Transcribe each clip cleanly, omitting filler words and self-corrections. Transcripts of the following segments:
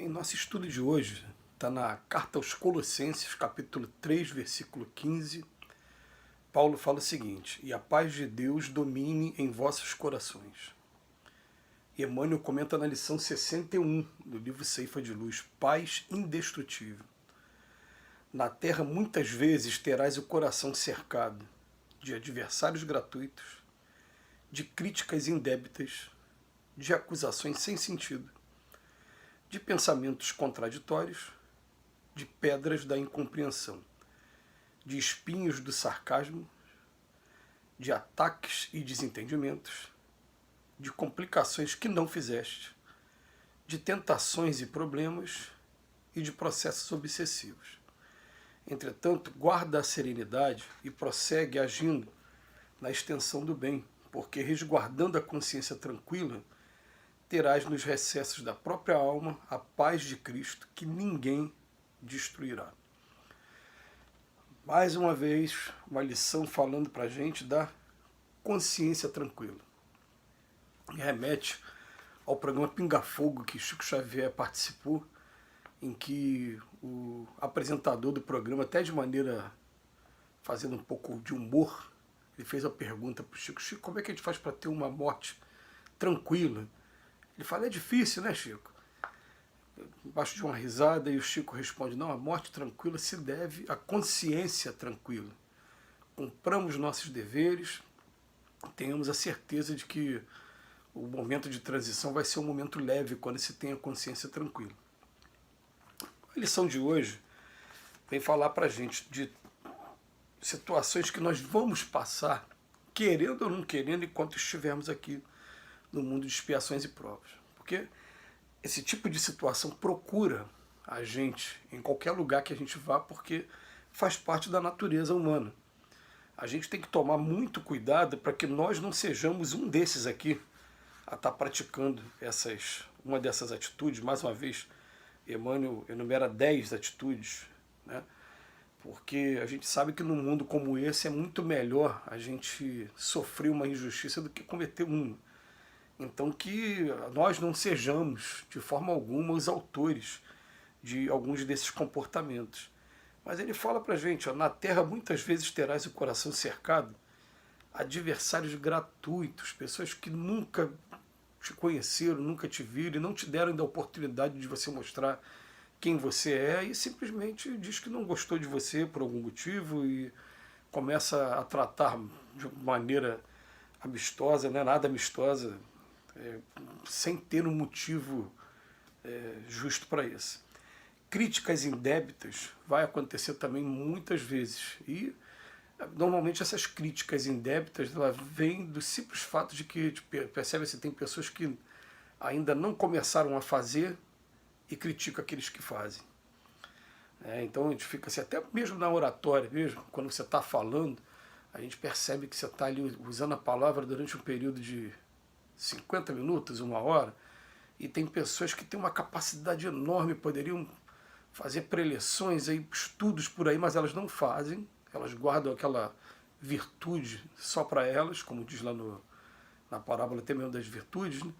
Bem, nosso estudo de hoje está na Carta aos Colossenses, capítulo 3, versículo 15. Paulo fala o seguinte: e a paz de Deus domine em vossos corações. E Emmanuel comenta na lição 61 do livro Ceifa de Luz: paz indestrutível. Na terra muitas vezes terás o coração cercado de adversários gratuitos, de críticas indébitas, de acusações sem sentido, de pensamentos contraditórios, de pedras da incompreensão, de espinhos do sarcasmo, de ataques e desentendimentos, de complicações que não fizeste, de tentações e problemas e de processos obsessivos. Entretanto, guarda a serenidade e prossegue agindo na extensão do bem, porque resguardando a consciência tranquila, terás nos recessos da própria alma a paz de Cristo que ninguém destruirá. Mais uma vez, uma lição falando para a gente da consciência tranquila. E remete ao programa Pinga Fogo que Chico Xavier participou, em que o apresentador do programa, até de maneira fazendo um pouco de humor, ele fez a pergunta para o Chico: Chico, como é que a gente faz para ter uma morte tranquila? Ele fala: é difícil, né, Chico? Embaixo de uma risada, e o Chico responde: não, a morte tranquila se deve à consciência tranquila. Cumpramos nossos deveres, tenhamos a certeza de que o momento de transição vai ser um momento leve quando se tem a consciência tranquila. A lição de hoje vem falar para a gente de situações que nós vamos passar, querendo ou não querendo, enquanto estivermos aqui no mundo de expiações e provas. Porque esse tipo de situação procura a gente em qualquer lugar que a gente vá, porque faz parte da natureza humana. A gente tem que tomar muito cuidado para que nós não sejamos um desses aqui a estar praticando uma dessas atitudes. Mais uma vez, Emmanuel enumera 10 atitudes, né? Porque a gente sabe que num mundo como esse é muito melhor a gente sofrer uma injustiça do que cometer uma. Então que nós não sejamos, de forma alguma, os autores de alguns desses comportamentos. Mas ele fala pra gente: ó, na terra muitas vezes terás o coração cercado, adversários gratuitos, pessoas que nunca te conheceram, nunca te viram e não te deram ainda a oportunidade de você mostrar quem você é, e simplesmente diz que não gostou de você por algum motivo e começa a tratar de maneira amistosa, né, nada amistosa, sem ter um motivo justo para isso. Críticas indébitas vai acontecer também muitas vezes, e normalmente essas críticas indébitas ela vêm do simples fato de que percebe-se tem pessoas que ainda não começaram a fazer e criticam aqueles que fazem. Então a gente fica assim, até mesmo na oratória, mesmo quando você está falando, a gente percebe que você está ali usando a palavra durante um período de 50 minutos, uma hora, e tem pessoas que têm uma capacidade enorme, poderiam fazer preleções, estudos por aí, mas elas não fazem, elas guardam aquela virtude só para elas, como diz lá na parábola até mesmo das virtudes, né?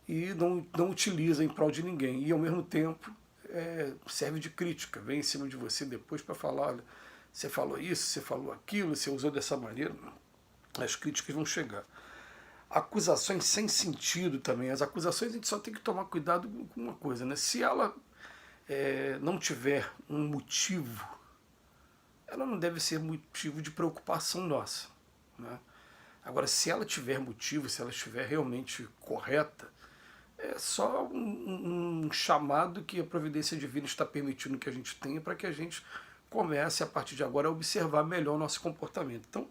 E não utiliza em prol de ninguém, e ao mesmo tempo serve de crítica, vem em cima de você depois para falar: olha, você falou isso, você falou aquilo, você usou dessa maneira. As críticas vão chegar. Acusações sem sentido também. As acusações a gente só tem que tomar cuidado com uma coisa, né? Se ela não tiver um motivo, ela não deve ser motivo de preocupação nossa, né? Agora, se ela tiver motivo, se ela estiver realmente correta, é só um chamado que a providência divina está permitindo que a gente tenha para que a gente comece, a partir de agora, a observar melhor o nosso comportamento. Então,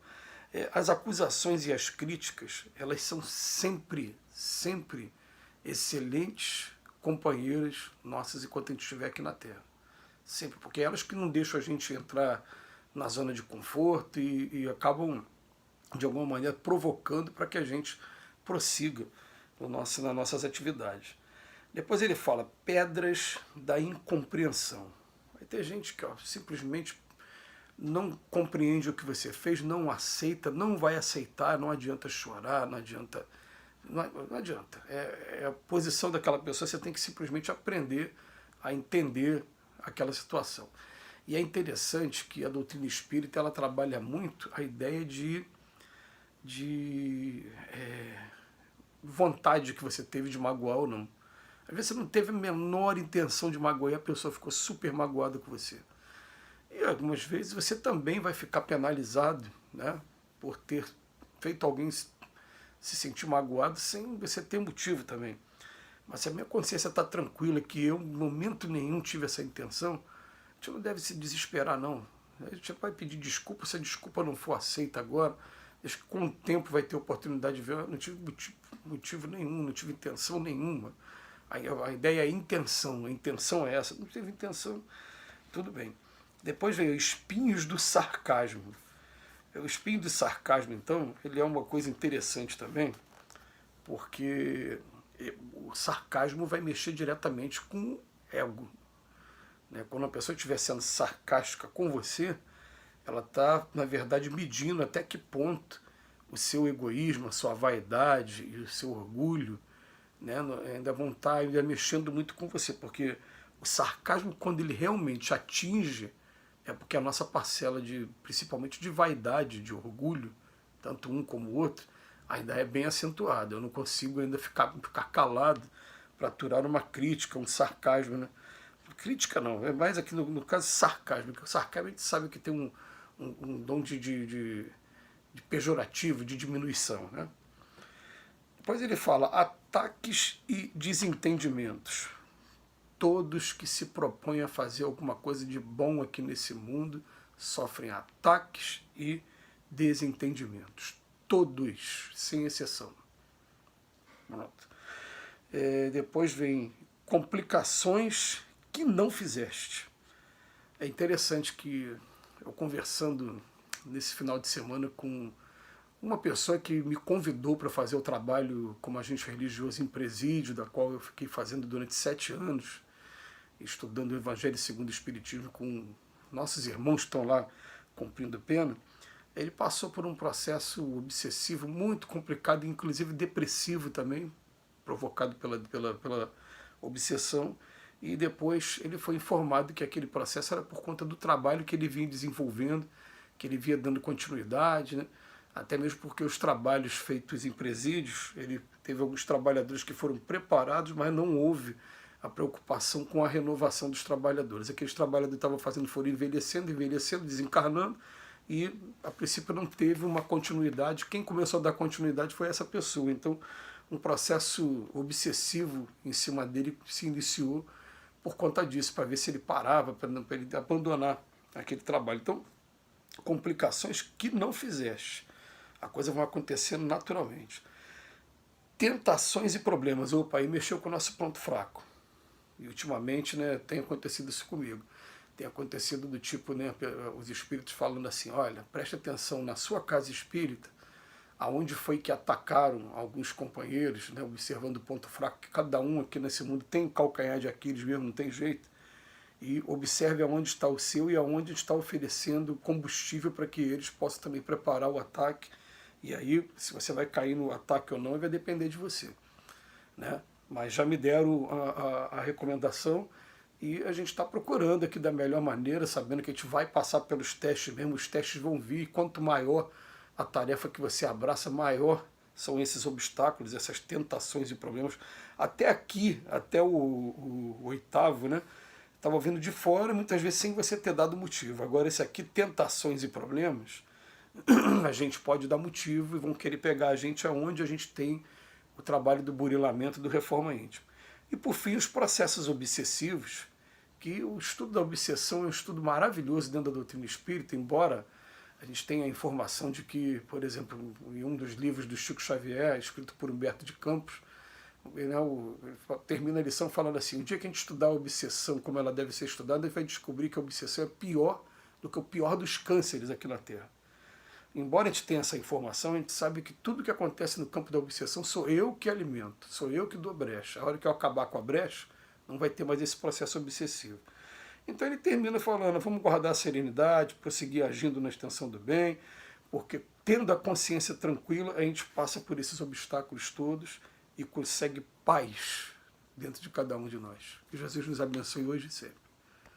as acusações e as críticas, elas são sempre excelentes companheiras nossas enquanto a gente estiver aqui na Terra. Sempre, porque elas que não deixam a gente entrar na zona de conforto e acabam, de alguma maneira, provocando para que a gente prossiga nas nossas atividades. Depois ele fala pedras da incompreensão. Vai ter gente que simplesmente não compreende o que você fez, não aceita, não vai aceitar, não adianta chorar, não adianta. Não adianta. É a posição daquela pessoa, você tem que simplesmente aprender a entender aquela situação. E é interessante que a doutrina espírita ela trabalha muito a ideia de vontade que você teve de magoar ou não. Às vezes você não teve a menor intenção de magoar e a pessoa ficou super magoada com você. E algumas vezes você também vai ficar penalizado, né, por ter feito alguém se sentir magoado sem você ter motivo também. Mas se a minha consciência está tranquila que eu, em momento nenhum, tive essa intenção, a gente não deve se desesperar, não. A gente vai pedir desculpa, se a desculpa não for aceita agora, acho que com o tempo vai ter oportunidade de ver, eu não tive motivo nenhum, não tive intenção nenhuma. A ideia é intenção, a intenção é essa, não teve intenção, tudo bem. Depois veio espinhos do sarcasmo. O espinho do sarcasmo, então, ele é uma coisa interessante também, porque o sarcasmo vai mexer diretamente com o ego. Né? Quando a pessoa estiver sendo sarcástica com você, ela está, na verdade, medindo até que ponto o seu egoísmo, a sua vaidade e o seu orgulho, né, ainda vão estar ainda mexendo muito com você, porque o sarcasmo, quando ele realmente atinge, é porque a nossa parcela, principalmente de vaidade, de orgulho, tanto um como o outro, ainda é bem acentuada. Eu não consigo ainda ficar calado para aturar uma crítica, um sarcasmo. Né? Crítica não, é mais aqui no caso sarcasmo, porque o sarcasmo a gente sabe que tem um dom de pejorativo, de diminuição. Né? Depois ele fala ataques e desentendimentos. Todos que se propõem a fazer alguma coisa de bom aqui nesse mundo sofrem ataques e desentendimentos. Todos, sem exceção. Pronto. Depois vem complicações que não fizeste. É interessante que eu conversando nesse final de semana com uma pessoa que me convidou para fazer o trabalho como agente religioso em presídio, da qual eu fiquei fazendo durante 7 anos, estudando o Evangelho segundo o Espiritismo com nossos irmãos que estão lá cumprindo pena. Ele passou por um processo obsessivo muito complicado, inclusive depressivo também, provocado pela obsessão, e depois ele foi informado que aquele processo era por conta do trabalho que ele vinha desenvolvendo, que ele vinha dando continuidade, né? Até mesmo porque os trabalhos feitos em presídios, ele teve alguns trabalhadores que foram preparados, mas não houve a preocupação com a renovação dos trabalhadores. Aqueles trabalhadores que estavam fazendo foram envelhecendo, desencarnando, e a princípio não teve uma continuidade. Quem começou a dar continuidade foi essa pessoa. Então, um processo obsessivo em cima dele se iniciou por conta disso, para ver se ele parava, para ele abandonar aquele trabalho. Então, complicações que não fizeste. A coisa vai acontecendo naturalmente. Tentações e problemas. Opa, aí mexeu com o nosso ponto fraco. E ultimamente, né, tem acontecido isso comigo. Tem acontecido do tipo, né, os espíritos falando assim, olha, preste atenção na sua casa espírita, aonde foi que atacaram alguns companheiros, né, observando o ponto fraco, que cada um aqui nesse mundo tem calcanhar de Aquiles mesmo, não tem jeito. E observe aonde está o seu e aonde está oferecendo combustível para que eles possam também preparar o ataque. E aí, se você vai cair no ataque ou não, vai depender de você. Né? Mas já me deram a recomendação e a gente está procurando aqui da melhor maneira, sabendo que a gente vai passar pelos testes mesmo, os testes vão vir, e quanto maior a tarefa que você abraça, maior são esses obstáculos, essas tentações e problemas. Até aqui, até o oitavo, né? Estava vindo de fora, muitas vezes sem você ter dado motivo. Agora esse aqui, tentações e problemas, a gente pode dar motivo e vão querer pegar a gente aonde a gente tem o trabalho do burilamento, do reforma íntima. E por fim, os processos obsessivos, que o estudo da obsessão é um estudo maravilhoso dentro da doutrina espírita, embora a gente tenha a informação de que, por exemplo, em um dos livros do Chico Xavier, escrito por Humberto de Campos, ele termina a lição falando assim, o dia que a gente estudar a obsessão como ela deve ser estudada, a gente vai descobrir que a obsessão é pior do que o pior dos cânceres aqui na Terra. Embora a gente tenha essa informação, a gente sabe que tudo que acontece no campo da obsessão sou eu que alimento, sou eu que dou brecha. A hora que eu acabar com a brecha, não vai ter mais esse processo obsessivo. Então ele termina falando, vamos guardar a serenidade, prosseguir agindo na extensão do bem, porque tendo a consciência tranquila, a gente passa por esses obstáculos todos e consegue paz dentro de cada um de nós. Que Jesus nos abençoe hoje e sempre.